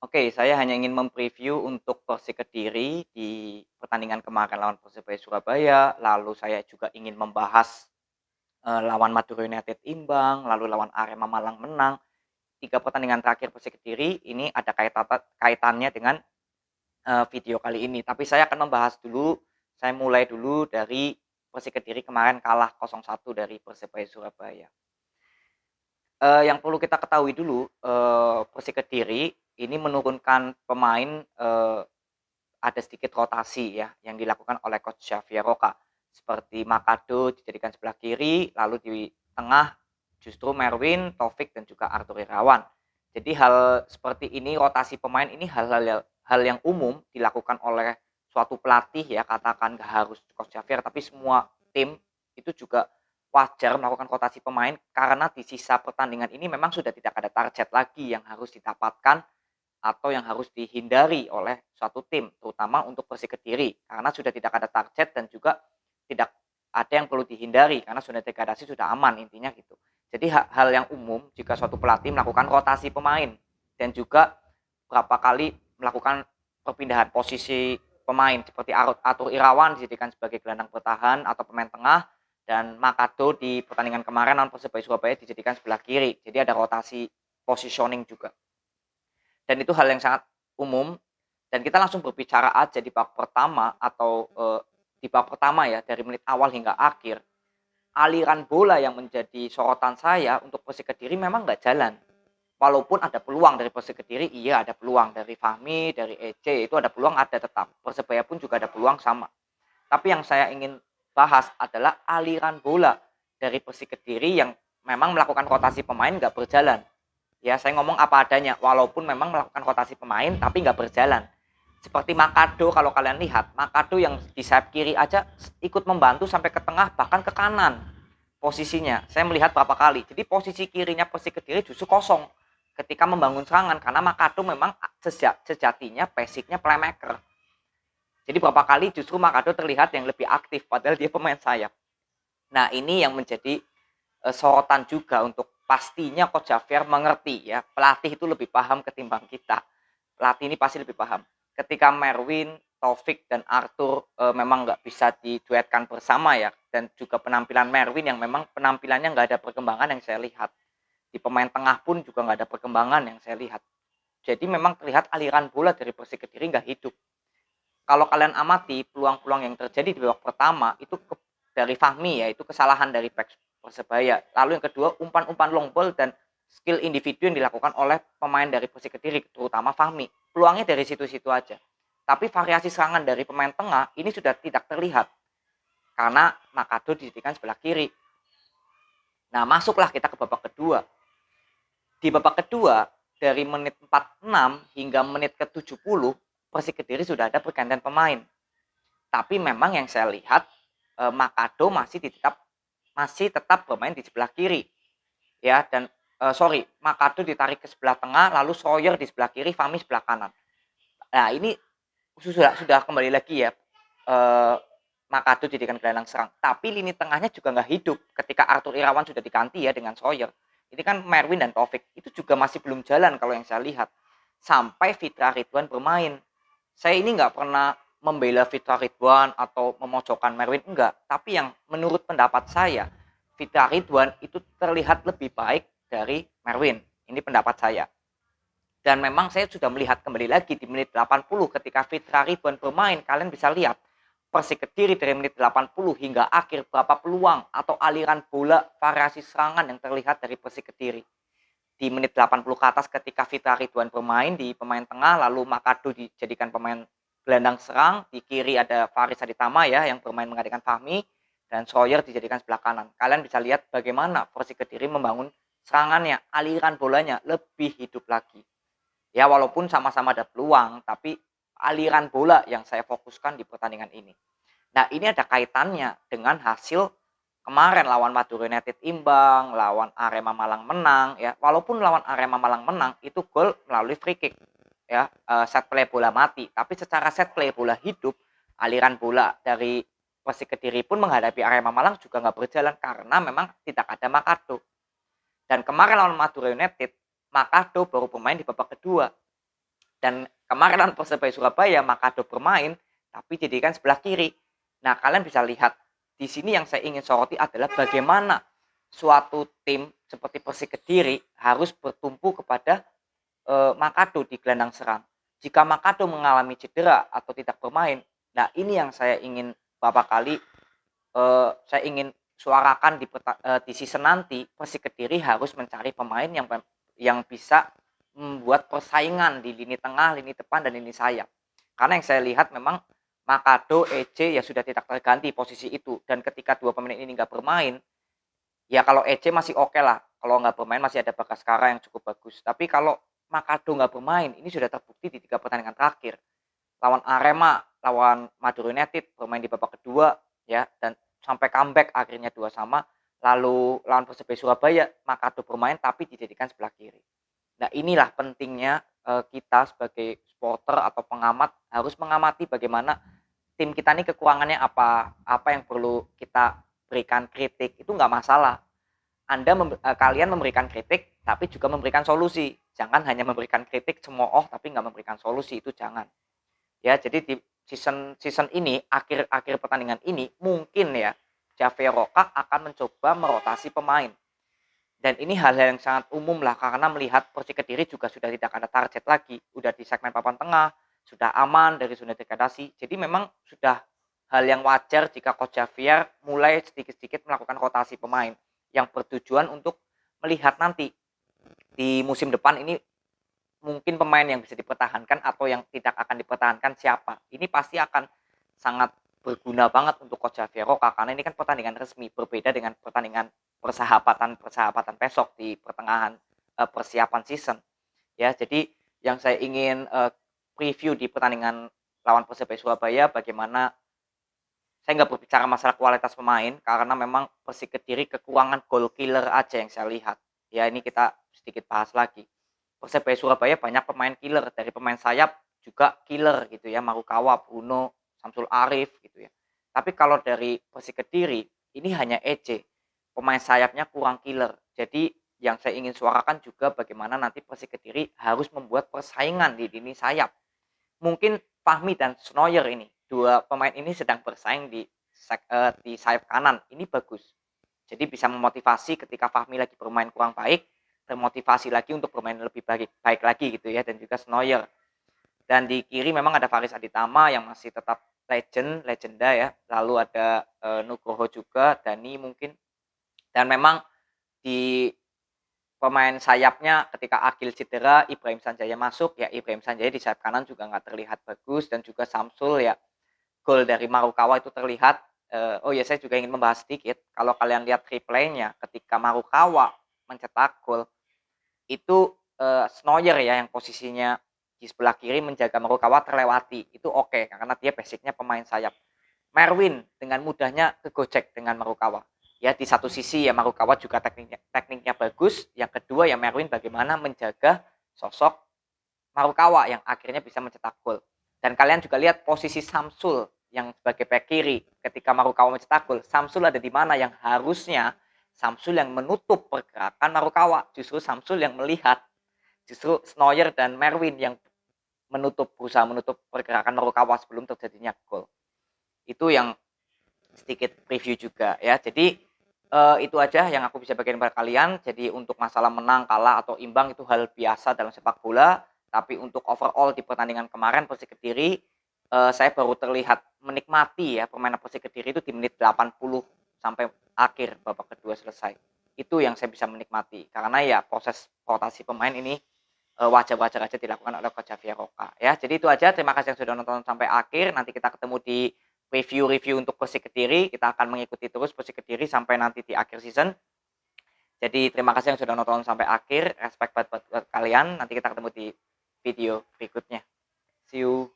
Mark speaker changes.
Speaker 1: Oke, saya hanya ingin mempreview untuk Persik Kediri di pertandingan kemarin lawan Persebaya Surabaya, lalu saya juga ingin membahas, lawan Madura United imbang, lalu lawan Arema Malang menang. 3 pertandingan terakhir Persik Kediri ini ada kaitannya dengan, video kali ini. Tapi saya akan membahas dulu, saya mulai dulu dari Persik Kediri kemarin kalah 0-1 dari Persebaya Surabaya. Yang perlu kita ketahui dulu, Persik Kediri ini menurunkan pemain, ada sedikit rotasi ya yang dilakukan oleh coach Xavier Roca. Seperti Makado dijadikan sebelah kiri, lalu di tengah justru Merwin, Taufik dan juga Arthur Irawan. Jadi hal seperti ini, rotasi pemain ini hal yang umum dilakukan oleh suatu pelatih ya, katakan gak harus coach Xavier tapi semua tim itu juga wajar melakukan rotasi pemain karena di sisa pertandingan ini memang sudah tidak ada target lagi yang harus didapatkan atau yang harus dihindari oleh suatu tim, terutama untuk Persik Kediri karena sudah tidak ada target dan juga tidak ada yang perlu dihindari karena sudah degradasi sudah aman intinya gitu. Jadi hal yang umum jika suatu pelatih melakukan rotasi pemain dan juga berapa kali melakukan perpindahan posisi pemain seperti Arthur Irawan dijadikan sebagai gelandang bertahan atau pemain tengah dan Makado di pertandingan kemarin lawan Persebaya Surabaya dijadikan sebelah kiri. Jadi ada rotasi positioning juga. Dan itu hal yang sangat umum dan kita langsung berbicara aja di babak pertama atau, di babak pertama ya dari menit awal hingga akhir, aliran bola yang menjadi sorotan saya untuk Persik Kediri memang nggak jalan. Walaupun ada peluang dari Persik Kediri, iya ada peluang dari Fahmi, dari Ece, itu ada peluang ada tetap. Persebaya pun juga ada peluang sama. Tapi yang saya ingin bahas adalah aliran bola dari Persik Kediri yang memang melakukan rotasi pemain nggak berjalan. Ya, saya ngomong apa adanya, walaupun memang melakukan rotasi pemain tapi nggak berjalan. Seperti Makado kalau kalian lihat, Makado yang di sayap kiri aja ikut membantu sampai ke tengah bahkan ke kanan posisinya. Saya melihat berapa kali. Jadi posisi kirinya Persik Kediri justru kosong ketika membangun serangan karena Makado memang sejatinya basicnya playmaker. Jadi berapa kali justru Makado terlihat yang lebih aktif padahal dia pemain sayap. Nah, ini yang menjadi sorotan juga untuk pastinya Coach Javier mengerti ya, pelatih itu lebih paham ketimbang kita. Pelatih ini pasti lebih paham. Ketika Merwin, Taufik dan Arthur memang nggak bisa diduetkan bersama ya, dan juga penampilan Merwin yang memang penampilannya nggak ada perkembangan yang saya lihat. Di pemain tengah pun juga nggak ada perkembangan yang saya lihat. Jadi memang terlihat aliran bola dari Persik Kediri nggak hidup. Kalau kalian amati peluang-peluang yang terjadi di babak pertama itu dari Fahmi ya, itu kesalahan dari back Persebaya. Lalu yang kedua umpan-umpan long ball dan skill individu yang dilakukan oleh pemain dari Persik Kediri terutama Fahmi. Peluangnya dari situ-situ aja. Tapi variasi serangan dari pemain tengah ini sudah tidak terlihat karena Makado dijadikan sebelah kiri. Nah, masuklah kita ke babak kedua. Di babak kedua dari menit 46 hingga menit ke-70 Persik Kediri sudah ada pergantian pemain. Tapi memang yang saya lihat Makado masih tetap bermain di sebelah kiri ya dan Makado ditarik ke sebelah tengah lalu Sawyer di sebelah kiri, Fahmi sebelah kanan. Nah, ini sudah kembali lagi ya Makado jadikan gelandang serang. Tapi lini tengahnya juga nggak hidup ketika Arthur Irawan sudah diganti ya dengan Sawyer. Ini kan Merwin dan Taufik itu juga masih belum jalan kalau yang saya lihat. Sampai Fitra Ridwan bermain. Saya ini nggak pernah membela Fitra Ridwan atau memojokkan Merwin enggak, tapi yang menurut pendapat saya Fitra Ridwan itu terlihat lebih baik dari Merwin. Ini pendapat saya. Dan memang saya sudah melihat kembali lagi di menit 80 ketika Fitra Ridwan bermain, kalian bisa lihat Persik Kediri dari menit 80 hingga akhir berapa peluang atau aliran bola variasi serangan yang terlihat dari Persik Kediri. Di menit 80 ke atas ketika Fitra Ridwan bermain di pemain tengah lalu Makado dijadikan pemain gelandang serang, di kiri ada Faris Aditama ya yang bermain menggantikan Fahmi dan Sawyer dijadikan sebelah kanan. Kalian bisa lihat bagaimana Persik Kediri membangun serangannya, aliran bolanya lebih hidup lagi. Ya walaupun sama-sama ada peluang, tapi aliran bola yang saya fokuskan di pertandingan ini. Nah, ini ada kaitannya dengan hasil kemarin lawan Madura United imbang, lawan Arema Malang menang ya. Walaupun lawan Arema Malang menang itu gol melalui free kick ya, set play bola mati, tapi secara set play bola hidup, aliran bola dari Persik Kediri pun menghadapi Arema Malang juga nggak berjalan karena memang tidak ada Makado. Dan kemarin lawan Madura United, Makado baru bermain di babak kedua Dan kemarin lawan Persebaya Surabaya, Makado bermain, tapi jadikan sebelah kiri. Nah, kalian bisa lihat, di sini yang saya ingin soroti adalah bagaimana suatu tim seperti Persik Kediri harus bertumpu kepada Makado di gelandang serang. Jika Makado mengalami cedera atau tidak bermain, nah ini yang saya ingin beberapa kali saya ingin suarakan di season nanti. Persik Kediri harus mencari pemain yang bisa membuat persaingan di lini tengah, lini depan, dan lini sayap. Karena yang saya lihat memang Makado, EJ ya sudah tidak terganti posisi itu. Dan ketika dua pemain ini nggak bermain, ya kalau EJ masih oke lah. Kalau nggak bermain masih ada Bagaskara yang cukup bagus. Tapi kalau Makado nggak bermain, ini sudah terbukti di 3 pertandingan terakhir. Lawan Arema, lawan Madura United bermain di babak kedua, ya, dan sampai comeback akhirnya 2-2. Lalu lawan Persebaya Surabaya, Makado bermain tapi dijadikan sebelah kiri. Nah, inilah pentingnya kita sebagai supporter atau pengamat harus mengamati bagaimana tim kita ini kekurangannya apa, apa yang perlu kita berikan kritik. Itu nggak masalah. Kalian memberikan kritik tapi juga memberikan solusi. Jangan hanya memberikan kritik cemooh tapi nggak memberikan solusi, itu jangan. Ya, jadi di season ini, akhir pertandingan ini mungkin ya Javier Roca akan mencoba merotasi pemain. Dan ini hal-hal yang sangat umum lah, karena melihat Persik Kediri juga sudah tidak ada target lagi, udah di segmen papan tengah, sudah aman dari zona degradasi. Jadi memang sudah hal yang wajar jika Coach Javier mulai sedikit-sedikit melakukan rotasi pemain yang bertujuan untuk melihat nanti di musim depan ini mungkin pemain yang bisa dipertahankan atau yang tidak akan dipertahankan siapa. Ini pasti akan sangat berguna banget untuk Coach Javier Roca, karena ini kan pertandingan resmi, berbeda dengan pertandingan persahabatan besok di pertengahan persiapan season. Ya, jadi yang saya ingin preview di pertandingan lawan Persebaya Surabaya, bagaimana saya nggak berbicara masalah kualitas pemain, karena memang Persik Kediri kekurangan goal killer aja yang saya lihat. Ya, ini kita sedikit bahas lagi. Persebaya Surabaya banyak pemain killer, dari pemain sayap juga killer gitu ya, Marukawa, Bruno, Samsul Arif gitu ya. Tapi kalau dari Persik Kediri, ini hanya EJ. Pemain sayapnya kurang killer. Jadi yang saya ingin suarakan juga bagaimana nanti Persik Kediri harus membuat persaingan di lini sayap. Mungkin Fahmi dan Snoyer ini, dua pemain ini sedang bersaing di sayap kanan. Ini bagus. Jadi bisa memotivasi ketika Fahmi lagi bermain kurang baik, termotivasi lagi untuk bermain lebih baik lagi gitu ya, dan juga Snoyer. Dan di kiri memang ada Faris Aditama yang masih tetap legenda ya. Lalu ada Nugroho juga, Dani mungkin. Dan memang di pemain sayapnya ketika Agil cedera, Ibrahim Sanjaya masuk, ya Ibrahim Sanjaya di sayap kanan juga nggak terlihat bagus, dan juga Samsul ya, gol dari Marukawa itu terlihat. Oh ya, saya juga ingin membahas sedikit, kalau kalian lihat replaynya ketika Marukawa mencetak gol, itu Snoyer ya yang posisinya di sebelah kiri menjaga Marukawa terlewati, itu oke, karena dia basicnya pemain sayap. Merwin dengan mudahnya kegocek dengan Marukawa. Ya, di satu sisi ya Marukawa juga tekniknya bagus, yang kedua ya Merwin bagaimana menjaga sosok Marukawa yang akhirnya bisa mencetak gol. Dan kalian juga lihat posisi Samsul yang sebagai back kiri ketika Marukawa mencetak gol. Samsul ada di mana yang harusnya Samsul yang menutup pergerakan Marukawa, justru Samsul yang melihat. Justru Snoyer dan Merwin yang berusaha menutup pergerakan Marukawa sebelum terjadinya gol. Itu yang sedikit preview juga ya. Jadi itu aja yang aku bisa bagikan kepada kalian. Jadi untuk masalah menang, kalah atau imbang itu hal biasa dalam sepak bola. Tapi untuk overall di pertandingan kemarin Persik Kediri, saya baru terlihat menikmati ya permainan Persik Kediri itu di menit 80 sampai akhir babak kedua selesai. Itu yang saya bisa menikmati, karena ya proses rotasi pemain ini wajar-wajar aja dilakukan oleh Coach Javier Roca ya. Jadi itu aja, terima kasih yang sudah nonton sampai akhir. Nanti kita ketemu di review untuk Persik Kediri. Kita akan mengikuti terus Persik Kediri sampai nanti di akhir season. Jadi terima kasih yang sudah nonton sampai akhir. Respect buat kalian. Nanti kita ketemu di video berikutnya. See you.